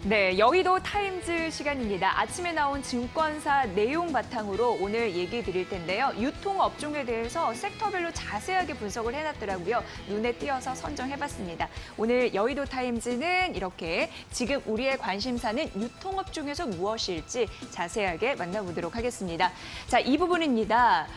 네, 여의도 타임즈 시간입니다. 아침에 나온 증권사 내용 바탕으로 오늘 얘기 드릴 텐데요. 유통업종에 대해서 섹터별로 자세하게 분석을 해놨더라고요. 눈에 띄어서 선정해봤습니다. 오늘 여의도 타임즈는 이렇게 지금 우리의 관심사는 유통업종에서 무엇일지 자세하게 만나보도록 하겠습니다. 자, 이 부분입니다.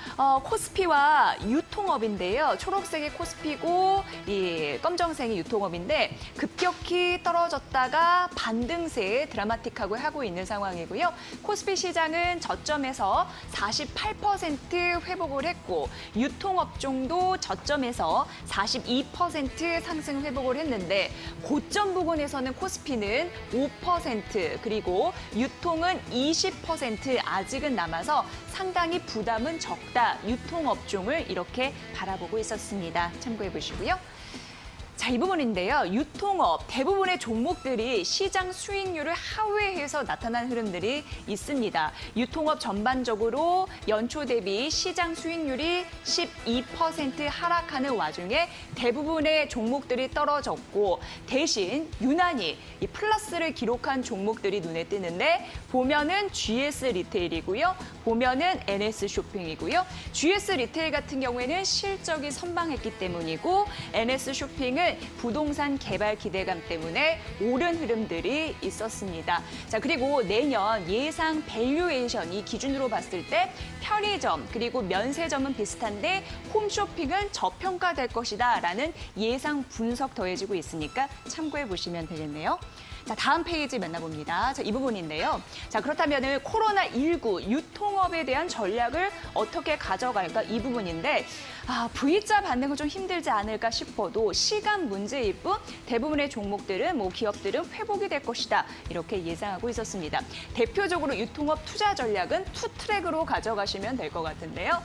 코스피와 유통업인데요. 초록색이 코스피고 이 검정색이 유통업인데 급격히 떨어졌다가 반등세 드라마틱하고 하고 있는 상황이고요. 코스피 시장은 저점에서 48% 회복을 했고 유통업종도 저점에서 42% 상승 회복을 했는데 고점 부근에서는 코스피는 5% 그리고 유통은 20% 아직은 남아서 상당히 부담은 적다. 유통업종을 이렇게 바라보고 있었습니다. 참고해 보시고요. 자, 이 부분인데요. 유통업 대부분의 종목들이 시장 수익률을 하회해서 나타난 흐름들이 있습니다. 유통업 전반적으로 연초 대비 시장 수익률이 12% 하락하는 와중에 대부분의 종목들이 떨어졌고 대신 유난히 이 플러스를 기록한 종목들이 눈에 띄는데 보면은 GS 리테일이고요. 보면은 NS 쇼핑이고요. GS 리테일 같은 경우에는 실적이 선방했기 때문이고 NS 쇼핑은 부동산 개발 기대감 때문에 오른 흐름들이 있었습니다. 자, 그리고 내년 예상 밸류에이션 이 기준으로 봤을 때 편의점 그리고 면세점은 비슷한데 홈쇼핑은 저평가될 것이다라는 예상 분석 더해지고 있으니까 참고해 보시면 되겠네요. 자, 다음 페이지 만나봅니다. 자, 이 부분인데요. 자, 그렇다면은 코로나19 유통업에 대한 전략을 어떻게 가져갈까 이 부분인데 V자 받는 건 좀 힘들지 않을까 싶어도 시간 문제일 뿐 대부분의 종목들은 기업들은 회복이 될 것이다. 이렇게 예상하고 있었습니다. 대표적으로 유통업 투자 전략은 투트랙으로 가져가시면 될 것 같은데요.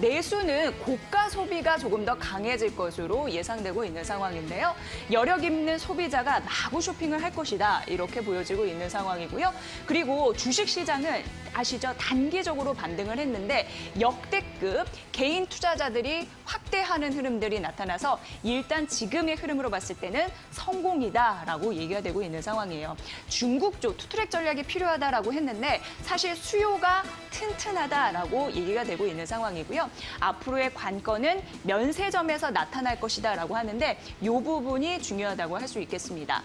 내수는 고가 소비가 조금 더 강해질 것으로 예상되고 있는 상황인데요. 여력 있는 소비자가 마구 쇼핑을 할 것이다. 이렇게 보여지고 있는 상황이고요. 그리고 주식시장은 아시죠? 단기적으로 반등을 했는데 역대급 개인 투자자들이 확대하는 흐름들이 나타나서 일단 지금의 흐름으로 봤을 때는 성공이다라고 얘기가 되고 있는 상황이에요. 중국 쪽 투트랙 전략이 필요하다라고 했는데 사실 수요가 튼튼하다라고 얘기가 되고 있는 상황이고요. 앞으로의 관건은 면세점에서 나타날 것이다라고 하는데 이 부분이 중요하다고 할 수 있겠습니다.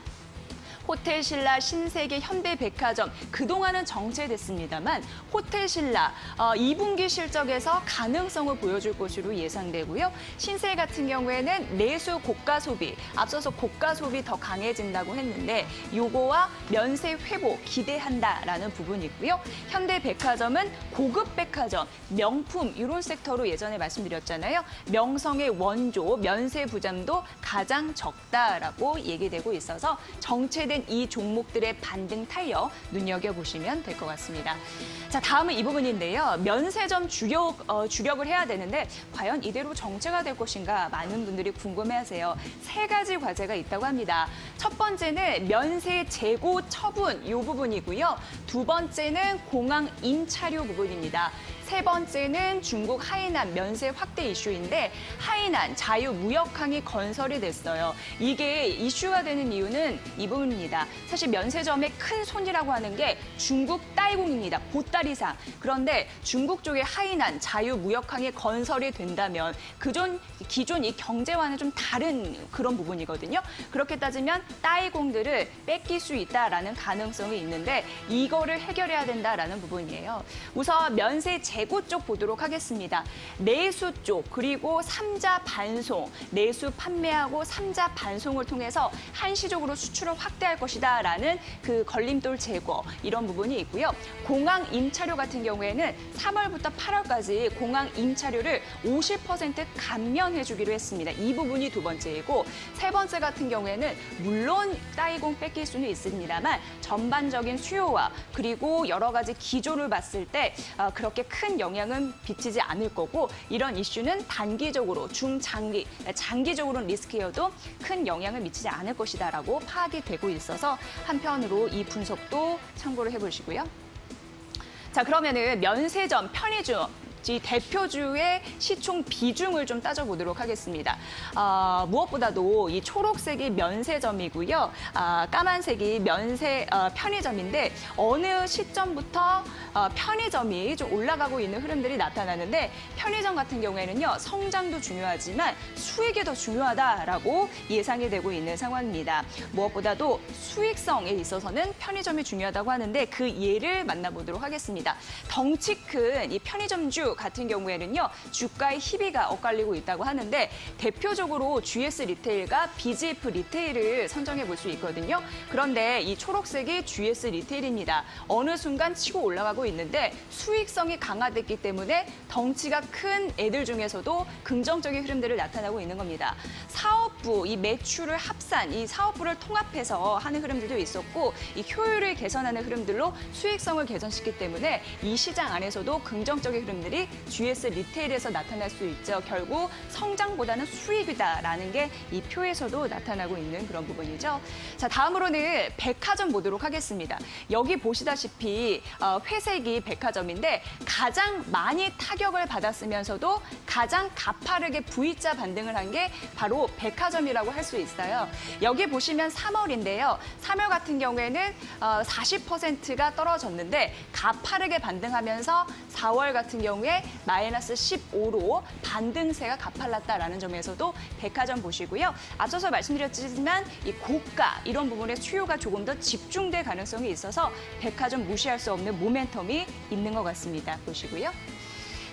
호텔신라, 신세계, 현대백화점 그동안은 정체됐습니다만 호텔신라 2분기 실적에서 가능성을 보여줄 것으로 예상되고요. 신세 같은 경우에는 내수 고가 소비, 앞서서 고가 소비 더 강해진다고 했는데 요거와 면세 회복 기대한다라는 부분이고요. 현대백화점은 고급 백화점, 명품 이런 섹터로 예전에 말씀드렸잖아요. 명성의 원조, 면세 부담도 가장 적다라고 얘기되고 있어서 정체된 이 종목들의 반등 탄력 눈여겨보시면 될 것 같습니다. 자, 다음은 이 부분인데요. 면세점 주력을 해야 되는데 과연 이대로 정체가 될 것인가 많은 분들이 궁금해하세요. 세 가지 과제가 있다고 합니다. 첫 번째는 면세 재고 처분 이 부분이고요. 두 번째는 공항 임차료 부분입니다. 세 번째는 중국 하이난 면세 확대 이슈인데 하이난 자유무역항이 건설이 됐어요. 이게 이슈가 되는 이유는 이 부분입니다. 사실 면세점의 큰 손이라고 하는 게 중국 따이공입니다. 보따리상. 그런데 중국 쪽의 하이난 자유무역항이 건설이 된다면 기존 이 경제와는 좀 다른 그런 부분이거든요. 그렇게 따지면 따이공들을 뺏길 수 있다라는 가능성이 있는데 이거를 해결해야 된다라는 부분이에요. 우선 면세 재고 쪽 보도록 하겠습니다. 내수 쪽 그리고 삼자 반송, 내수 판매하고 삼자 반송을 통해서 한시적으로 수출을 확대할 것이다라는 그 걸림돌 제거 이런 부분이 있고요. 공항 임차료 같은 경우에는 3월부터 8월까지 공항 임차료를 50% 감면해주기로 했습니다. 이 부분이 두 번째이고 세 번째 같은 경우에는 물론 따이공 뺏길 수는 있습니다만 전반적인 수요와 그리고 여러 가지 기조를 봤을 때 그렇게 큰 영향은 비치지 않을 거고 이런 이슈는 단기적으로 장기적으로는 리스크여도 큰 영향을 미치지 않을 것이다라고 파악이 되고 있어서 한편으로 이 분석도 참고를 해보시고요. 자, 그러면은 면세점, 편의점 이 대표주의 시총 비중을 좀 따져보도록 하겠습니다. 무엇보다도 이 초록색이 면세점이고요. 까만색이 편의점인데 어느 시점부터 편의점이 좀 올라가고 있는 흐름들이 나타나는데 편의점 같은 경우에는요. 성장도 중요하지만 수익이 더 중요하다라고 예상이 되고 있는 상황입니다. 무엇보다도 수익성에 있어서는 편의점이 중요하다고 하는데 그 예를 만나보도록 하겠습니다. 덩치 큰 이 편의점주 같은 경우에는요. 주가의 희비가 엇갈리고 있다고 하는데 대표적으로 GS 리테일과 BGF 리테일을 선정해 볼 수 있거든요. 그런데 이 초록색이 GS 리테일입니다. 어느 순간 치고 올라가고 있는데 수익성이 강화됐기 때문에 덩치가 큰 애들 중에서도 긍정적인 흐름들을 나타나고 있는 겁니다. 사업부, 이 매출을 합산, 이 사업부를 통합해서 하는 흐름들도 있었고 이 효율을 개선하는 흐름들로 수익성을 개선시키기 때문에 이 시장 안에서도 긍정적인 흐름들이 GS 리테일에서 나타날 수 있죠. 결국 성장보다는 수익이다라는 게 이 표에서도 나타나고 있는 그런 부분이죠. 자, 다음으로는 백화점 보도록 하겠습니다. 여기 보시다시피 회색이 백화점인데 가장 많이 타격을 받았으면서도 가장 가파르게 V자 반등을 한 게 바로 백화점이라고 할 수 있어요. 여기 보시면 3월인데요. 3월 같은 경우에는 40%가 떨어졌는데 가파르게 반등하면서 4월 같은 경우에 마이너스 15로 반등세가 가팔랐다라는 점에서도 백화점 보시고요. 앞서서 말씀드렸지만 이 고가 이런 부분에 수요가 조금 더 집중될 가능성이 있어서 백화점 무시할 수 없는 모멘텀이 있는 것 같습니다. 보시고요.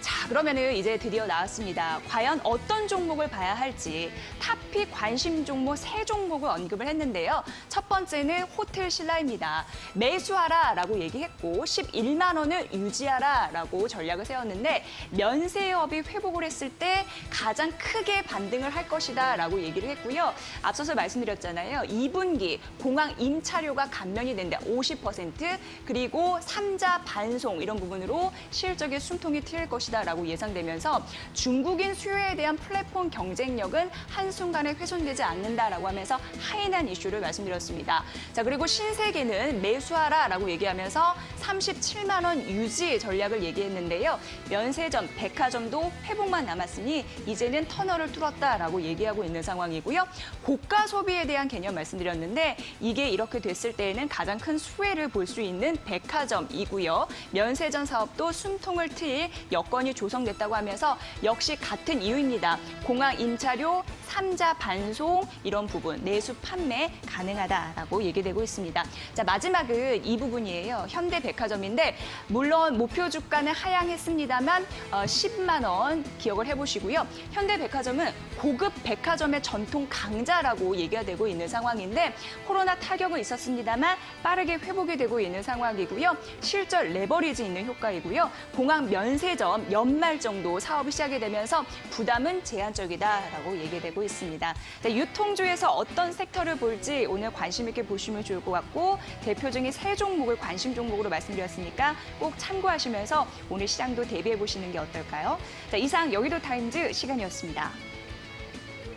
자, 그러면은 이제 드디어 나왔습니다. 과연 어떤 종목을 봐야 할지 탑픽 관심 종목 3종목을 언급을 했는데요. 첫 번째는 호텔 신라입니다. 매수하라라고 얘기했고 11만 원을 유지하라라고 전략을 세웠는데 면세업이 회복을 했을 때 가장 크게 반등을 할 것이다라고 얘기를 했고요. 앞서서 말씀드렸잖아요. 2분기 공항 임차료가 감면이 된다 50% 그리고 3자 반송 이런 부분으로 실적의 숨통이 트일 것이다. 라고 예상되면서 중국인 수요에 대한 플랫폼 경쟁력은 한순간에 훼손되지 않는다라고 하면서 하이난 이슈를 말씀드렸습니다. 자, 그리고 신세계는 매수하라라고 얘기하면서 37만 원 유지 전략을 얘기했는데요. 면세점, 백화점도 회복만 남았으니 이제는 터널을 뚫었다라고 얘기하고 있는 상황이고요. 고가 소비에 대한 개념 말씀드렸는데 이게 이렇게 됐을 때에는 가장 큰 수혜를 볼 수 있는 백화점이고요. 면세점 사업도 숨통을 트일 여건이 조성됐다고 하면서 역시 같은 이유입니다. 공항 임차료, 3자 반송 이런 부분 내수 판매 가능하다라고 얘기되고 있습니다. 자, 마지막은 이 부분이에요. 현대백화점인데 물론 목표 주가는 하향했습니다만 10만 원 기억을 해보시고요. 현대백화점은 고급 백화점의 전통 강자라고 얘기가 되고 있는 상황인데 코로나 타격은 있었습니다만 빠르게 회복이 되고 있는 상황이고요. 실적 레버리지 있는 효과이고요. 공항 면세점 연말 정도 사업이 시작이 되면서 부담은 제한적이다라고 얘기되고 있습니다. 자, 유통주에서 어떤 섹터를 볼지 오늘 관심 있게 보시면 좋을 것 같고 대표적인 3종목을 관심 종목으로 말씀드렸으니까 꼭 참고하시면서 오늘 시장도 대비해 보시는 게 어떨까요? 자, 이상 여의도 타임즈 시간이었습니다.